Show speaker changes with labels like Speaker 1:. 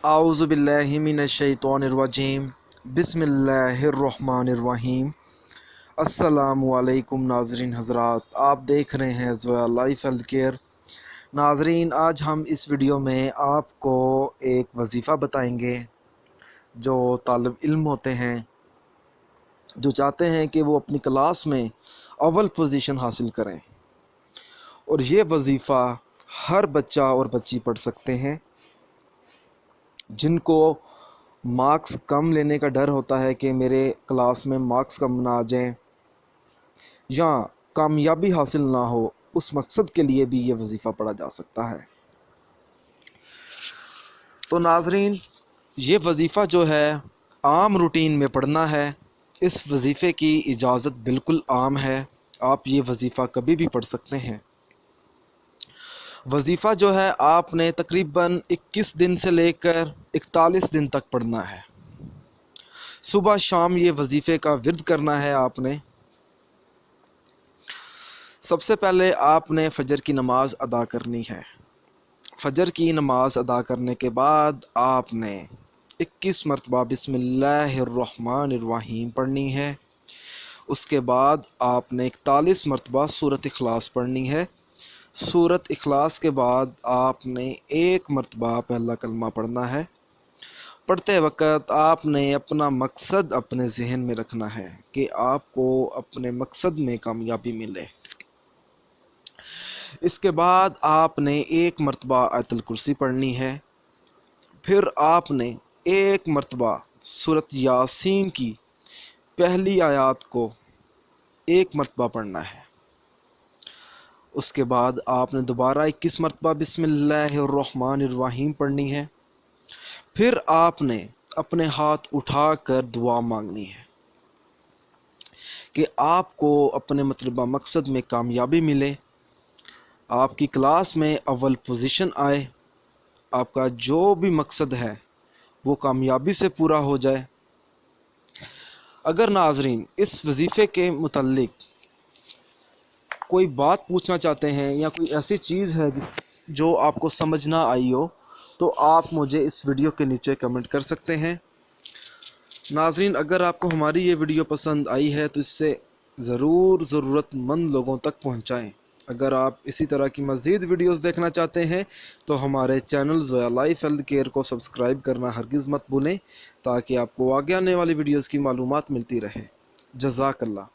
Speaker 1: اعوذ باللہ من الشیطان الرجیم بسم اللہ الرحمن الرحیم۔ السلام علیکم ناظرین حضرات، آپ دیکھ رہے ہیں زویا لائف ہیلتھ کیئر۔ ناظرین، آج ہم اس ویڈیو میں آپ کو ایک وظیفہ بتائیں گے جو طالب علم ہوتے ہیں، جو چاہتے ہیں کہ وہ اپنی کلاس میں اول پوزیشن حاصل کریں، اور یہ وظیفہ ہر بچہ اور بچی پڑھ سکتے ہیں۔ جن کو مارکس کم لینے کا ڈر ہوتا ہے کہ میرے کلاس میں مارکس کم نہ آ جائیں یا کامیابی حاصل نہ ہو، اس مقصد کے لیے بھی یہ وظیفہ پڑھا جا سکتا ہے۔ تو ناظرین، یہ وظیفہ جو ہے عام روٹین میں پڑھنا ہے۔ اس وظیفے کی اجازت بالکل عام ہے، آپ یہ وظیفہ کبھی بھی پڑھ سکتے ہیں۔ وظیفہ جو ہے آپ نے تقریباً 21 دن سے لے کر 41 دن تک پڑھنا ہے۔ صبح شام یہ وظیفے کا ورد کرنا ہے آپ نے۔ سب سے پہلے آپ نے فجر کی نماز ادا کرنی ہے۔ فجر کی نماز ادا کرنے کے بعد آپ نے 21 مرتبہ بسم اللہ الرحمن الرحیم پڑھنی ہے۔ اس کے بعد آپ نے 41 مرتبہ سورۃ اخلاص پڑھنی ہے۔ سورۃ اخلاص کے بعد آپ نے 1 مرتبہ پہلا کلمہ پڑھنا ہے۔ پڑھتے وقت آپ نے اپنا مقصد اپنے ذہن میں رکھنا ہے کہ آپ کو اپنے مقصد میں کامیابی ملے۔ اس کے بعد آپ نے 1 مرتبہ آیت الکرسی پڑھنی ہے۔ پھر آپ نے 1 مرتبہ سورۃ یاسین کی پہلی آیات کو 1 مرتبہ پڑھنا ہے۔ اس کے بعد آپ نے دوبارہ 21 مرتبہ بسم اللہ الرحمن الرحیم پڑھنی ہے۔ پھر آپ نے اپنے ہاتھ اٹھا کر دعا مانگنی ہے کہ آپ کو اپنے مطلوبہ مقصد میں کامیابی ملے، آپ کی کلاس میں اول پوزیشن آئے، آپ کا جو بھی مقصد ہے وہ کامیابی سے پورا ہو جائے۔ اگر ناظرین اس وظیفے کے متعلق کوئی بات پوچھنا چاہتے ہیں یا کوئی ایسی چیز ہے جو آپ کو سمجھ نہ آئی ہو، تو آپ مجھے اس ویڈیو کے نیچے کمنٹ کر سکتے ہیں۔ ناظرین، اگر آپ کو ہماری یہ ویڈیو پسند آئی ہے تو اس سے ضرورت مند لوگوں تک پہنچائیں۔ اگر آپ اسی طرح کی مزید ویڈیوز دیکھنا چاہتے ہیں تو ہمارے channel Zoya life health care کو سبسکرائب کرنا ہرگز مت بھولیں، تاکہ آپ کو آگے آنے والی ویڈیوز کی معلومات ملتی رہے۔ جزاک اللہ۔